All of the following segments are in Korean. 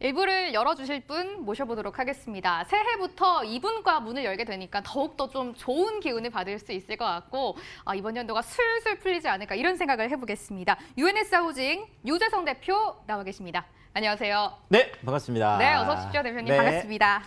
일부를 열어주실 분 모셔보도록 하겠습니다. 새해부터 이분과 문을 열게 되니까 더욱더 좀 좋은 기운을 받을 수 있을 것 같고 이번 연도가 술술 풀리지 않을까 이런 생각을 해보겠습니다. UNS 하우징 유재성 대표 나와 계십니다. 안녕하세요. 네, 반갑습니다. 네, 어서 오십시오 대표님. 네. 반갑습니다.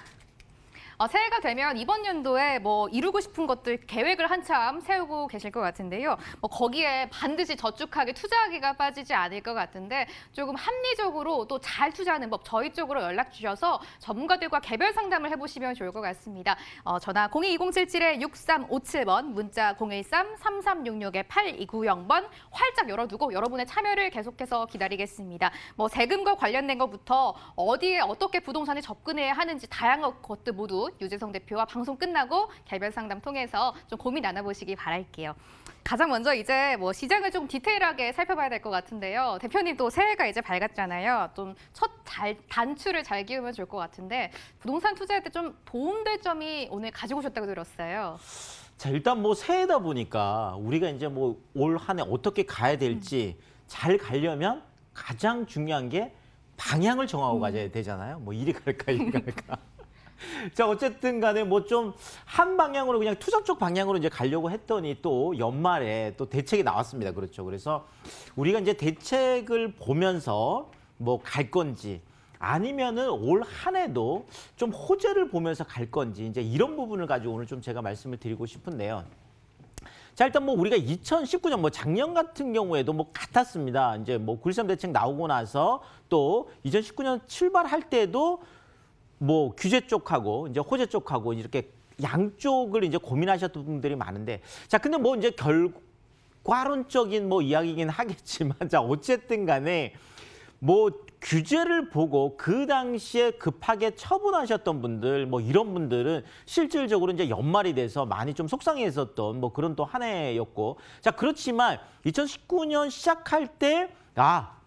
새해가 되면 이번 연도에 이루고 싶은 것들 계획을 한참 세우고 계실 것 같은데요. 거기에 반드시 저축하게 투자하기가 빠지지 않을 것 같은데 조금 합리적으로 또 잘 투자하는 법 저희 쪽으로 연락 주셔서 전문가들과 개별 상담을 해보시면 좋을 것 같습니다. 전화 022077-6357번, 문자 013-3366-8290번 활짝 열어두고 여러분의 참여를 계속해서 기다리겠습니다. 세금과 관련된 것부터 어디에 어떻게 부동산에 접근해야 하는지 다양한 것들 모두 유재성 대표와 방송 끝나고 개별 상담 통해서 좀 고민 나눠보시기 바랄게요. 가장 먼저 이제 시장을 좀 디테일하게 살펴봐야 될 것 같은데요. 대표님 또 새해가 이제 밝았잖아요. 좀 첫 단추를 잘 끼우면 좋을 것 같은데 부동산 투자할 때 좀 도움될 점이 오늘 가지고 오셨다고 들었어요. 자, 일단 새해다 보니까 우리가 이제 올 한 해 어떻게 가야 될지 잘 가려면 가장 중요한 게 방향을 정하고 가야 되잖아요. 이리 갈까 이리 갈까. 자, 어쨌든 간에 좀 한 방향으로 그냥 투자 쪽 방향으로 이제 가려고 했더니 또 연말에 또 대책이 나왔습니다. 그렇죠. 그래서 우리가 이제 대책을 보면서 갈 건지 아니면은 올 한 해도 좀 호재를 보면서 갈 건지 이제 이런 부분을 가지고 오늘 좀 제가 말씀을 드리고 싶은데요. 자, 일단 우리가 2019년 작년 같은 경우에도 같았습니다. 이제 9.13 대책 나오고 나서 또 2019년 출발할 때도 규제 쪽하고 이제 호재 쪽하고 이렇게 양쪽을 이제 고민하셨던 분들이 많은데, 자, 근데 이제 결과론적인 이야기긴 하겠지만, 자, 어쨌든 간에 규제를 보고 그 당시에 급하게 처분하셨던 분들, 이런 분들은 실질적으로 이제 연말이 돼서 많이 좀 속상해했었던 그런 또 한 해였고, 자, 그렇지만 2019년 시작할 때,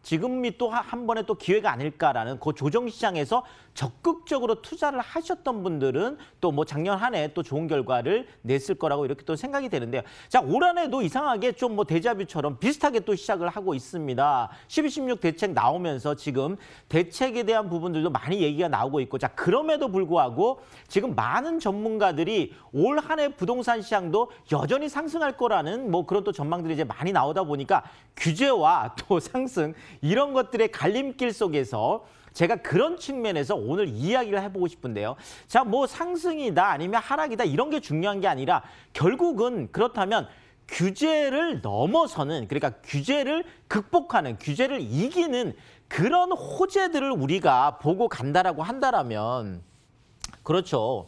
지금이 또 한 번에 또 기회가 아닐까라는 그 조정 시장에서 적극적으로 투자를 하셨던 분들은 또 작년 한 해 또 좋은 결과를 냈을 거라고 이렇게 또 생각이 되는데요. 자, 올 한 해도 이상하게 좀 데자뷰처럼 비슷하게 또 시작을 하고 있습니다. 12.16 대책 나오면서 지금 대책에 대한 부분들도 많이 얘기가 나오고 있고, 자, 그럼에도 불구하고 지금 많은 전문가들이 올 한 해 부동산 시장도 여전히 상승할 거라는 그런 또 전망들이 이제 많이 나오다 보니까 규제와 또 상승 이런 것들의 갈림길 속에서 제가 그런 측면에서 오늘 이야기를 해보고 싶은데요. 자, 상승이다 아니면 하락이다 이런 게 중요한 게 아니라 결국은 그렇다면 규제를 넘어서는, 그러니까 규제를 극복하는, 규제를 이기는 그런 호재들을 우리가 보고 간다라고 한다라면, 그렇죠.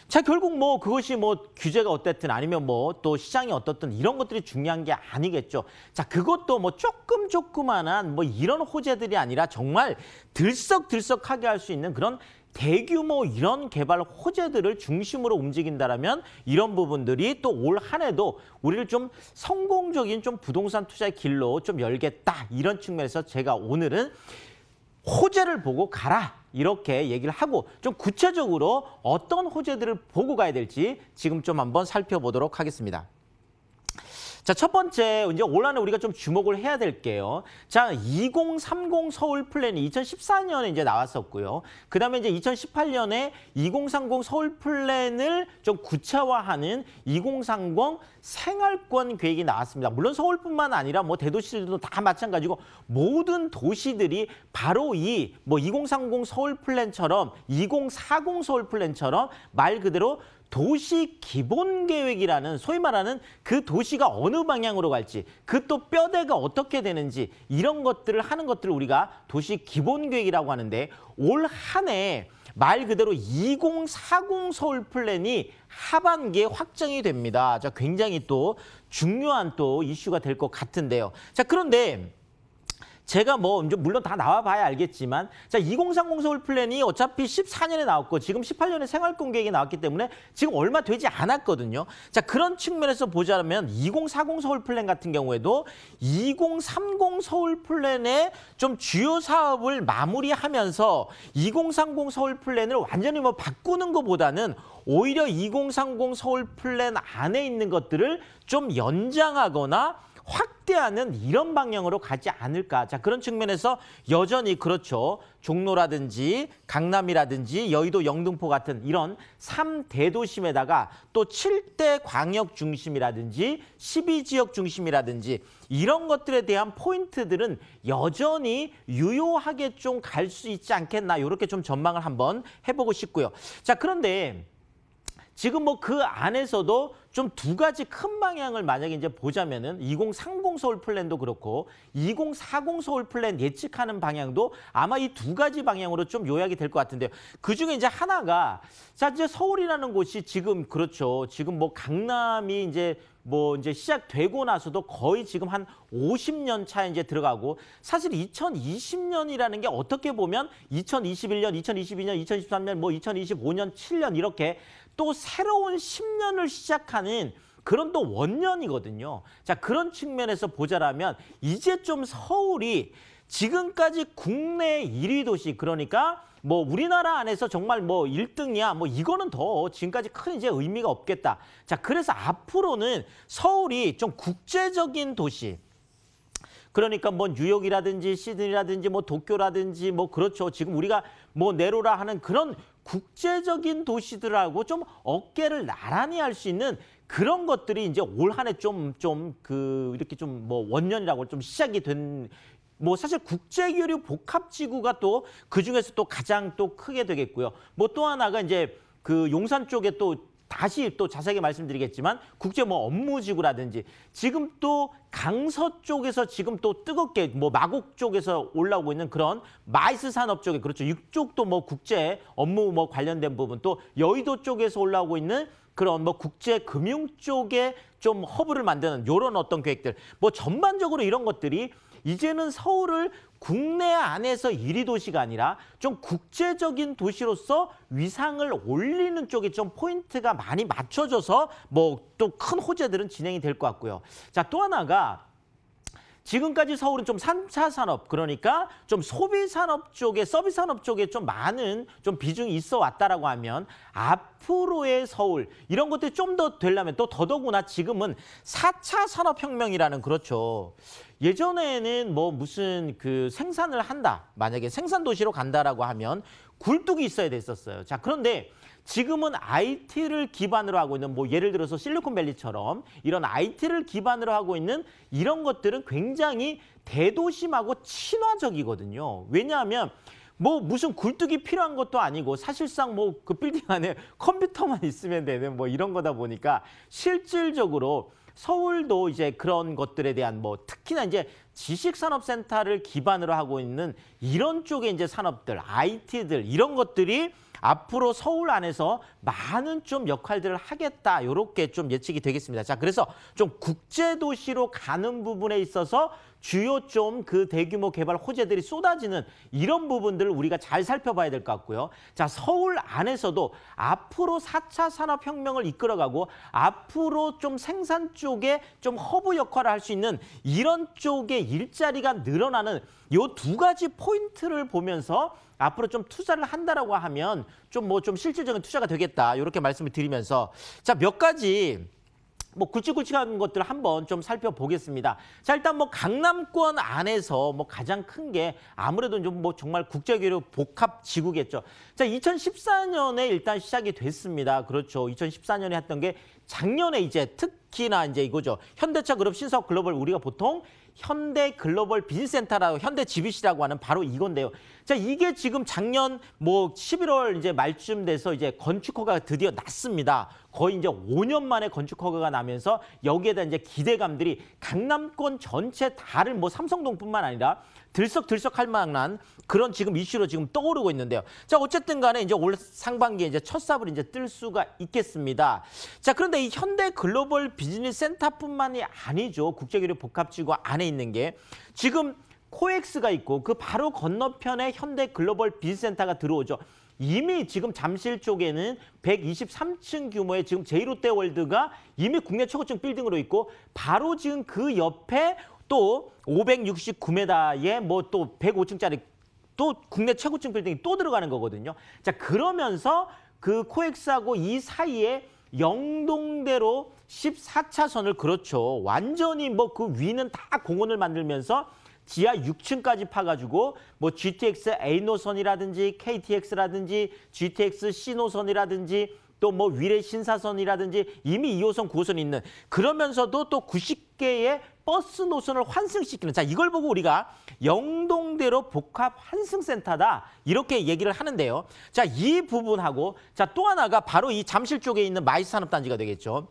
자, 결국 그것이 규제가 어땠든 아니면 또 시장이 어떻든 이런 것들이 중요한 게 아니겠죠. 자, 그것도 조그만한 이런 호재들이 아니라 정말 들썩들썩하게 할 수 있는 그런 대규모 이런 개발 호재들을 중심으로 움직인다라면 이런 부분들이 또 올 한 해도 우리를 좀 성공적인 좀 부동산 투자의 길로 좀 열겠다. 이런 측면에서 제가 오늘은 호재를 보고 가라. 이렇게 얘기를 하고 좀 구체적으로 어떤 호재들을 보고 가야 될지 지금 좀 한번 살펴보도록 하겠습니다. 자, 첫 번째, 이제 올 한해 우리가 좀 주목을 해야 될게요. 자, 2030 서울 플랜이 2014년에 이제 나왔었고요. 그 다음에 이제 2018년에 2030 서울 플랜을 좀 구체화하는 2030 생활권 계획이 나왔습니다. 물론 서울뿐만 아니라 대도시들도 다 마찬가지고 모든 도시들이 바로 이 2030 서울 플랜처럼 2040 서울 플랜처럼 말 그대로 도시 기본 계획이라는 소위 말하는 그 도시가 어느 방향으로 갈지 그 또 뼈대가 어떻게 되는지 이런 것들을 하는 것들을 우리가 도시 기본 계획이라고 하는데 올 한 해 말 그대로 2040 서울 플랜이 하반기에 확정이 됩니다. 자, 굉장히 또 중요한 또 이슈가 될 것 같은데요. 자, 그런데 제가 물론 다 나와봐야 알겠지만, 자, 2030 서울 플랜이 어차피 14년에 나왔고 지금 18년에 생활권 계획이 나왔기 때문에 지금 얼마 되지 않았거든요. 자, 그런 측면에서 보자면 2040 서울 플랜 같은 경우에도 2030 서울 플랜의 좀 주요 사업을 마무리하면서 2030 서울 플랜을 완전히 바꾸는 것보다는 오히려 2030 서울 플랜 안에 있는 것들을 좀 연장하거나 확대하는 이런 방향으로 가지 않을까. 자, 그런 측면에서 여전히 그렇죠. 종로라든지 강남이라든지 여의도 영등포 같은 이런 3대도심에다가 또 7대 광역 중심이라든지 12지역 중심이라든지 이런 것들에 대한 포인트들은 여전히 유효하게 좀 갈 수 있지 않겠나 이렇게 좀 전망을 한번 해보고 싶고요. 자, 그런데 지금 뭐 그 안에서도 좀 두 가지 큰 방향을 만약에 이제 보자면은 2030 서울 플랜도 그렇고 2040 서울 플랜 예측하는 방향도 아마 이 두 가지 방향으로 좀 요약이 될 것 같은데요. 그 중에 이제 하나가 자, 이제 서울이라는 곳이 지금 그렇죠. 지금 뭐 강남이 이제 뭐 이제 시작되고 나서도 거의 지금 한 50년 차에 이제 들어가고 사실 2020년이라는 게 어떻게 보면 2021년, 2022년, 2023년, 뭐 2025년, 7년 이렇게 또 새로운 10년을 시작하는 그런 또 원년이거든요. 자, 그런 측면에서 보자라면 이제 좀 서울이 지금까지 국내 1위 도시 그러니까 뭐 우리나라 안에서 정말 뭐 1등이야 뭐 이거는 더 지금까지 큰 이제 의미가 없겠다. 자, 그래서 앞으로는 서울이 좀 국제적인 도시 그러니까 뭐 뉴욕이라든지 시드니라든지 뭐 도쿄라든지 뭐 그렇죠. 지금 우리가 뭐 네로라 하는 그런 국제적인 도시들하고 좀 어깨를 나란히 할 수 있는 그런 것들이 이제 올 한 해 좀 그 이렇게 좀 뭐 원년이라고 좀 시작이 된 뭐 사실 국제교류 복합지구가 또 그중에서 또 가장 또 크게 되겠고요. 뭐 또 하나가 이제 그 용산 쪽에 또 다시 또 자세하게 말씀드리겠지만 국제 뭐 업무지구라든지 지금 또 강서 쪽에서 지금 또 뜨겁게 뭐 마곡 쪽에서 올라오고 있는 그런 마이스 산업 쪽에 그렇죠. 이쪽도 뭐 국제 업무 뭐 관련된 부분 또 여의도 쪽에서 올라오고 있는 그런 뭐 국제 금융 쪽에 좀 허브를 만드는 이런 어떤 계획들 뭐 전반적으로 이런 것들이 이제는 서울을 국내 안에서 1위 도시가 아니라 좀 국제적인 도시로서 위상을 올리는 쪽에 좀 포인트가 많이 맞춰져서 뭐 또 큰 호재들은 진행이 될 것 같고요. 자, 또 하나가 지금까지 서울은 좀 3차 산업 그러니까 좀 소비 산업 쪽에 서비스 산업 쪽에 좀 많은 좀 비중이 있어 왔다라고 하면 앞으로의 서울 이런 것들이 좀 더 되려면 또 더더구나 지금은 4차 산업혁명이라는 그렇죠. 예전에는 뭐 무슨 그 생산을 한다. 만약에 생산 도시로 간다라고 하면 굴뚝이 있어야 됐었어요. 자, 그런데 지금은 IT를 기반으로 하고 있는 뭐 예를 들어서 실리콘밸리처럼 이런 IT를 기반으로 하고 있는 이런 것들은 굉장히 대도심하고 친화적이거든요. 왜냐하면 뭐 무슨 굴뚝이 필요한 것도 아니고 사실상 뭐 그 빌딩 안에 컴퓨터만 있으면 되는 뭐 이런 거다 보니까 실질적으로 서울도 이제 그런 것들에 대한 뭐 특히나 이제 지식산업센터를 기반으로 하고 있는 이런 쪽의 이제 산업들, IT들 이런 것들이 앞으로 서울 안에서 많은 좀 역할들을 하겠다. 이렇게 좀 예측이 되겠습니다. 자, 그래서 좀 국제도시로 가는 부분에 있어서 주요 좀 그 대규모 개발 호재들이 쏟아지는 이런 부분들을 우리가 잘 살펴봐야 될 것 같고요. 자, 서울 안에서도 앞으로 4차 산업혁명을 이끌어가고 앞으로 좀 생산 쪽에 좀 허브 역할을 할 수 있는 이런 쪽의 일자리가 늘어나는 이 두 가지 포인트를 보면서 앞으로 좀 투자를 한다라고 하면 좀 뭐 좀 실질적인 투자가 되겠다. 이렇게 말씀을 드리면서 자, 몇 가지 뭐 굵직굵직한 것들 한번 좀 살펴보겠습니다. 자, 일단 뭐 강남권 안에서 뭐 가장 큰 게 아무래도 좀 뭐 정말 국제교류 복합 지구겠죠. 자, 2014년에 일단 시작이 됐습니다. 그렇죠. 2014년에 했던 게 작년에 이제 특히나 이제 이거죠. 현대차 그룹 신사업 글로벌 우리가 보통 현대 글로벌 비즈센터라고 현대 GBC라고 하는 바로 이건데요. 자, 이게 지금 작년 뭐 11월 이제 말쯤 돼서 이제 건축 허가가 드디어 났습니다. 거의 이제 5년 만에 건축 허가가 나면서 여기에다 이제 기대감들이 강남권 전체 다를 뭐 삼성동뿐만 아니라 들썩들썩할 만한 그런 지금 이슈로 지금 떠오르고 있는데요. 자, 어쨌든 간에 이제 올 상반기에 이제 첫 삽을 이제 뜰 수가 있겠습니다. 자, 그런데 이 현대 글로벌 비즈니스 센터뿐만이 아니죠. 국제교류 복합지구 안에 있는 게 지금 코엑스가 있고 그 바로 건너편에 현대 글로벌 비즈센터가 들어오죠. 이미 지금 잠실 쪽에는 123층 규모의 지금 제1롯데월드가 이미 국내 최고층 빌딩으로 있고 바로 지금 그 옆에 또 569m의 뭐 또 105층짜리 또 국내 최고층 빌딩이 또 들어가는 거거든요. 자, 그러면서 그 코엑스하고 이 사이에 영동대로 14차선을 그렇죠. 완전히 뭐 그 위는 다 공원을 만들면서 지하 6층까지 파가지고 뭐 GTX A 노선이라든지 KTX라든지 GTX C 노선이라든지 또 뭐 위례 신사선이라든지 이미 2호선, 9호선이 있는 그러면서도 또 90개의 버스 노선을 환승시키는 자 이걸 보고 우리가 영동대로 복합 환승센터다 이렇게 얘기를 하는데요. 자 이 부분하고 자 또 하나가 바로 이 잠실 쪽에 있는 마이스산업단지가 되겠죠.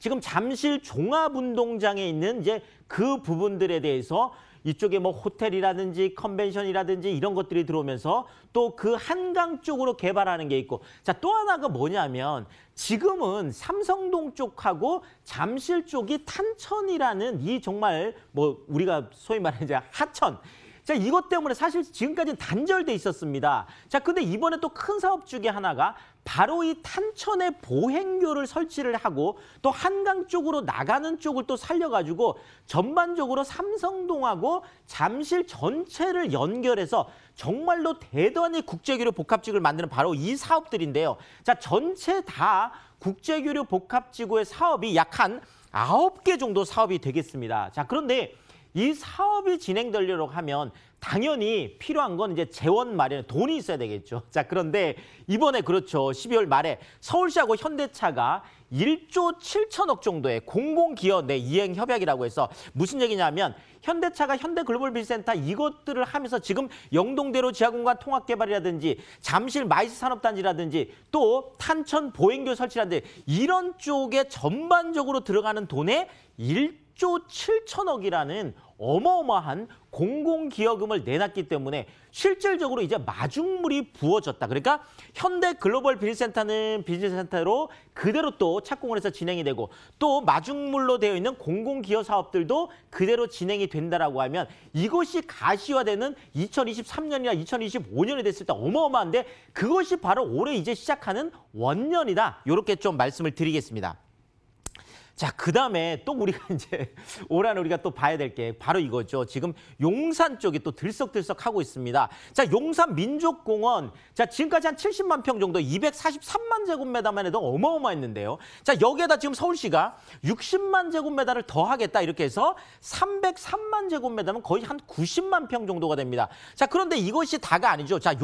지금 잠실 종합운동장에 있는 이제 그 부분들에 대해서 이쪽에 뭐 호텔이라든지 컨벤션이라든지 이런 것들이 들어오면서 또 그 한강 쪽으로 개발하는 게 있고 자 또 하나가 뭐냐면 지금은 삼성동 쪽하고 잠실 쪽이 탄천이라는 이 정말 뭐 우리가 소위 말하는 이제 하천 자, 이것 때문에 사실 지금까지는 단절돼 있었습니다. 자, 근데 이번에 또 큰 사업 중에 하나가 바로 이 탄천에 보행교를 설치를 하고 또 한강 쪽으로 나가는 쪽을 또 살려가지고 전반적으로 삼성동하고 잠실 전체를 연결해서 정말로 대단히 국제교류 복합지구를 만드는 바로 이 사업들인데요. 자, 전체 다 국제교류 복합지구의 사업이 약 한 9개 정도 사업이 되겠습니다. 자, 그런데 이 사업이 진행되려고 하면 당연히 필요한 건 이제 재원 마련, 돈이 있어야 되겠죠. 자, 그런데 이번에 그렇죠. 12월 말에 서울시하고 현대차가 1조 7천억 정도의 공공기업 내 이행 협약이라고 해서 무슨 얘기냐면 현대차가 현대글로벌비즈센터 이것들을 하면서 지금 영동대로 지하공간 통합개발이라든지 잠실 마이스 산업단지라든지 또 탄천 보행교 설치라든지 이런 쪽에 전반적으로 들어가는 돈의 1조 7천억이라는 어마어마한 공공기여금을 내놨기 때문에 실질적으로 이제 마중물이 부어졌다. 그러니까 현대 글로벌 비즈센터는 비즈센터로 그대로 또 착공을 해서 진행이 되고 또 마중물로 되어 있는 공공기여 사업들도 그대로 진행이 된다라고 하면 이것이 가시화되는 2023년이나 2025년이 됐을 때 어마어마한데 그것이 바로 올해 이제 시작하는 원년이다. 이렇게 좀 말씀을 드리겠습니다. 자, 그다음에 또 우리가 이제 올 한해 우리가 또 봐야 될 게 바로 이거죠. 지금 용산 쪽이 또 들썩들썩 하고 있습니다. 자, 용산 민족공원. 자, 지금까지 한 70만 평 정도 243만 제곱미터만 해도 어마어마했는데요. 자, 여기에다 지금 서울시가 60만 제곱미터를 더 하겠다 이렇게 해서 303만 제곱미터면 거의 한 90만 평 정도가 됩니다. 자, 그런데 이것이 다가 아니죠. 자,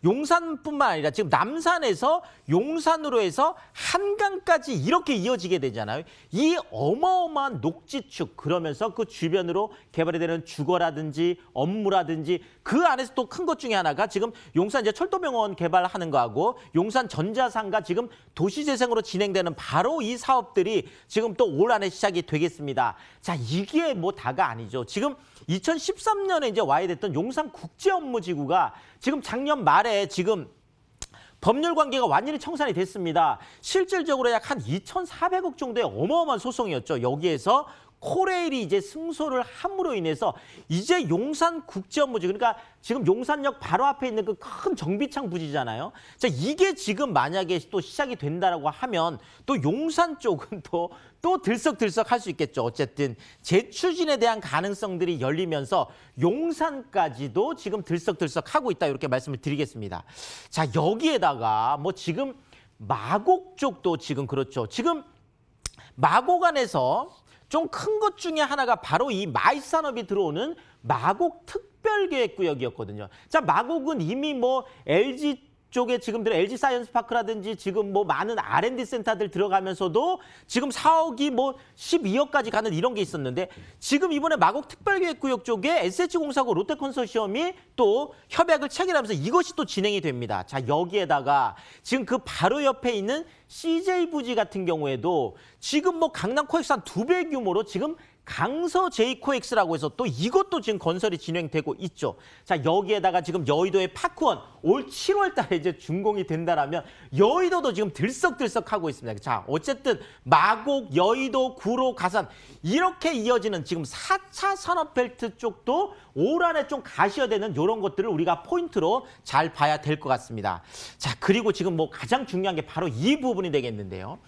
용산뿐만 아니라 지금 남산에서 용산으로 해서 한강까지 이렇게 이어지게 되잖아요. 이 어마어마한 녹지축 그러면서 그 주변으로 개발이 되는 주거라든지 업무라든지 그 안에서 또 큰 것 중에 하나가 지금 용산 이제 철도병원 개발하는 거하고 용산 전자상가 지금 도시재생으로 진행되는 바로 이 사업들이 지금 또 올 한해 시작이 되겠습니다. 자, 이게 뭐 다가 아니죠. 지금 2013년에 이제 와야 됐던 용산 국제업무지구가 지금 작년 말에 지금 법률 관계가 완전히 청산이 됐습니다. 실질적으로 약 한 2,400억 정도의 어마어마한 소송이었죠. 여기에서 코레일이 이제 승소를 함으로 인해서 이제 용산 국제업무지구 그러니까 지금 용산역 바로 앞에 있는 그 큰 정비창 부지잖아요. 자, 이게 지금 만약에 또 시작이 된다라고 하면 또 용산 쪽은 또 들썩들썩 할 수 있겠죠. 어쨌든 재추진에 대한 가능성들이 열리면서 용산까지도 지금 들썩들썩 하고 있다 이렇게 말씀을 드리겠습니다. 자, 여기에다가 뭐 지금 마곡 쪽도 지금 그렇죠. 지금 마곡 안에서 좀 큰 것 중에 하나가 바로 이 마이산업이 들어오는 마곡 특별계획구역이었거든요. 자, 마곡은 이미 뭐 LG 쪽에 지금 LG 사이언스파크라든지 지금 뭐 많은 R&D 센터들 들어가면서도 지금 4억이 뭐 12억까지 가는 이런 게 있었는데 지금 이번에 마곡 특별계획구역 쪽에 SH공사하고 롯데컨소시엄이 또 협약을 체결하면서 이것이 또 진행이 됩니다. 자, 여기에다가 지금 그 바로 옆에 있는 CJ 부지 같은 경우에도 지금 뭐 강남 코엑스 한 2배 규모로 지금 강서 제이코엑스라고 해서 또 이것도 지금 건설이 진행되고 있죠. 자, 여기에다가 지금 여의도의 파크원 올 7월 달에 이제 준공이 된다라면 여의도도 지금 들썩들썩하고 있습니다. 자, 어쨌든 마곡, 여의도, 구로, 가산 이렇게 이어지는 지금 4차 산업벨트 쪽도 올 한해 좀 가시화되는 이런 것들을 우리가 포인트로 잘 봐야 될 것 같습니다. 자, 그리고 지금 뭐 가장 중요한 게 바로 이 부분이 되겠는데요.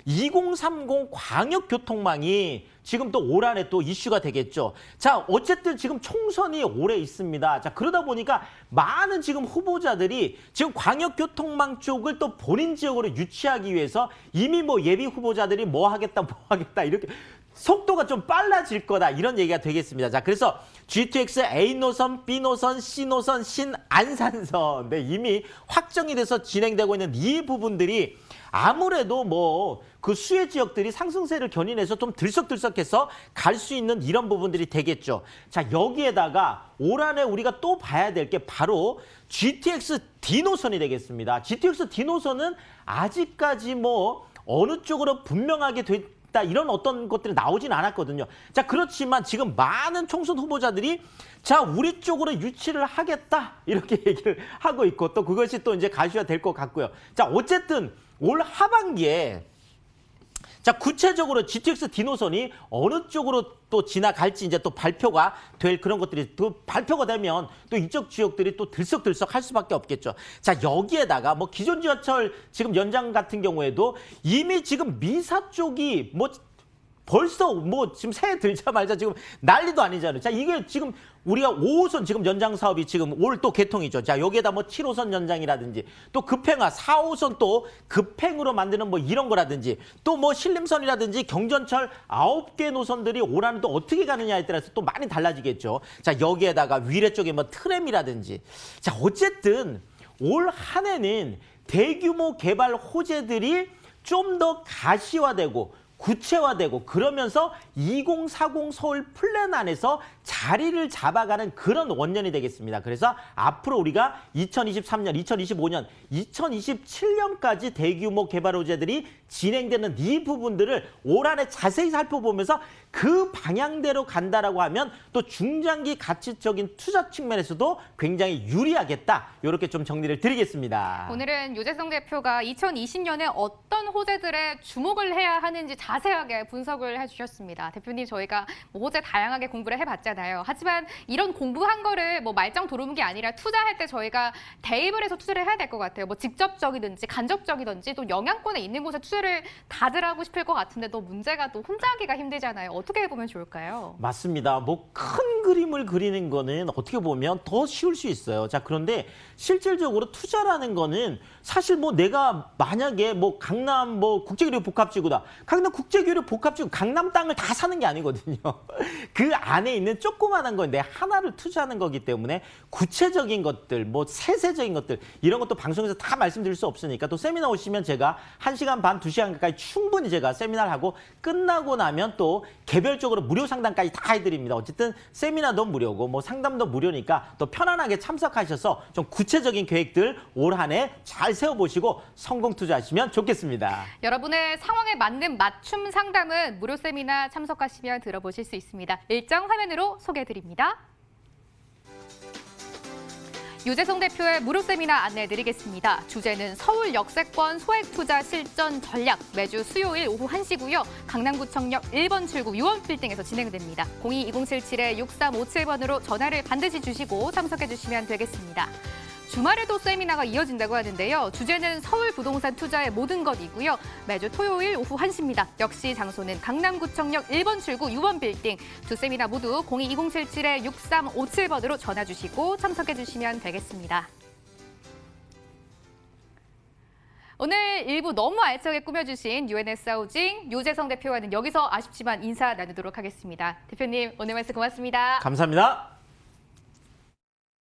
2030 광역교통망이 지금 또 올 한해 또 이슈가 되겠죠. 자, 어쨌든 지금 총선이 올해 있습니다. 자, 그러다 보니까 많은 지금 후보자들이 지금 광역교통망 쪽을 또 본인 지역으로 유치하기 위해서 이미 뭐 예비 후보자들이 뭐 하겠다 이렇게 속도가 좀 빨라질 거다 이런 얘기가 되겠습니다. 자, 그래서 GTX A 노선, B 노선, C 노선, 신안산선 네, 이미 확정이 돼서 진행되고 있는 이 부분들이 아무래도 뭐 그 수혜 지역들이 상승세를 견인해서 좀 들썩들썩해서 갈 수 있는 이런 부분들이 되겠죠. 자, 여기에다가 올 한해 우리가 또 봐야 될 게 바로 GTX D 노선이 되겠습니다. GTX D 노선은 아직까지 뭐 어느 쪽으로 분명하게 됐다 이런 어떤 것들이 나오진 않았거든요. 자, 그렇지만 지금 많은 총선 후보자들이 자, 우리 쪽으로 유치를 하겠다 이렇게 얘기를 하고 있고 또 그것이 또 이제 가시화 될 것 같고요. 자, 어쨌든 올 하반기에 자, 구체적으로 GTX D 노선이 어느 쪽으로 또 지나갈지 이제 또 발표가 될 그런 것들이 또 발표가 되면 또 이쪽 지역들이 또 들썩들썩 할 수밖에 없겠죠. 자, 여기에다가 뭐 기존 지하철 지금 연장 같은 경우에도 이미 지금 미사 쪽이 뭐 벌써 뭐 지금 새해 들자마자 지금 난리도 아니잖아요. 자, 이게 지금 우리가 5호선 지금 연장 사업이 지금 올 또 개통이죠. 자, 여기에다 뭐 7호선 연장이라든지 또 급행화 4호선 또 급행으로 만드는 뭐 이런 거라든지 또 뭐 신림선이라든지 경전철 9개 노선들이 올 한해 또 어떻게 가느냐에 따라서 또 많이 달라지겠죠. 자, 여기에다가 위례 쪽에 뭐 트램이라든지 자, 어쨌든 올 한 해는 대규모 개발 호재들이 좀 더 가시화되고 구체화되고 그러면서 2040 서울 플랜 안에서 자리를 잡아가는 그런 원년이 되겠습니다. 그래서 앞으로 우리가 2023년, 2025년, 2027년까지 대규모 개발 호재들이 진행되는 이 부분들을 올 한해 자세히 살펴보면서 그 방향대로 간다라고 하면 또 중장기 가치적인 투자 측면에서도 굉장히 유리하겠다. 이렇게 좀 정리를 드리겠습니다. 오늘은 유재석 대표가 2020년에 어떤 호재들에 주목을 해야 하는지 자세하게 분석을 해주셨습니다. 대표님, 저희가 뭐 호재 다양하게 공부를 해봤잖아요. 하지만 이런 공부한 거를 뭐 말짱 도루묵이 게 아니라 투자할 때 저희가 대입을 해서 투자를 해야 될 것 같아요. 뭐 직접적이든지 간접적이든지 또 영향권에 있는 곳에 투자를 다들 하고 싶을 것 같은데 또 문제가 또 혼자 하기가 힘들잖아요. 어떻게 해보면 좋을까요? 맞습니다. 뭐 큰 그림을 그리는 거는 어떻게 보면 더 쉬울 수 있어요. 자, 그런데 실질적으로 투자라는 거는 사실 뭐 내가 만약에 뭐 강남 뭐 국제교류 복합지구다. 강남 국제교류 복합지구 강남 땅을 다 사는 게 아니거든요. 그 안에 있는 조그마한 건데 하나를 투자하는 거기 때문에 구체적인 것들, 뭐 세세적인 것들 이런 것도 방송에서 다 말씀드릴 수 없으니까 또 세미나 오시면 제가 1시간 반, 2시간 가까이 충분히 제가 세미나를 하고 끝나고 나면 또 개별적으로 무료 상담까지 다 해드립니다. 어쨌든 세미나도 무료고 뭐 상담도 무료니까 또 편안하게 참석하셔서 좀 구체적인 계획들 올 한 해 잘 세워보시고 성공 투자하시면 좋겠습니다. 여러분의 상황에 맞는 맞춤 상담은 무료 세미나 참석하시면 들어보실 수 있습니다. 일정 화면으로 소개해드립니다. 유재석 대표의 무료 세미나 안내해드리겠습니다. 주제는 서울 역세권 소액 투자 실전 전략. 매주 수요일 오후 1시고요. 강남구청역 1번 출구 6원 빌딩에서 진행됩니다. 02-2077-6357번으로 전화를 반드시 주시고 참석해주시면 되겠습니다. 주말에도 세미나가 이어진다고 하는데요. 주제는 서울 부동산 투자의 모든 것이고요. 매주 토요일 오후 1시입니다. 역시 장소는 강남구청역 1번 출구 6번 빌딩. 두 세미나 모두 02-2077-6357번으로 전화 주시고 참석해 주시면 되겠습니다. 오늘 일부 너무 알차게 꾸며주신 UNS 하우징 유재석 대표와는 여기서 아쉽지만 인사 나누도록 하겠습니다. 대표님, 오늘 말씀 고맙습니다. 감사합니다.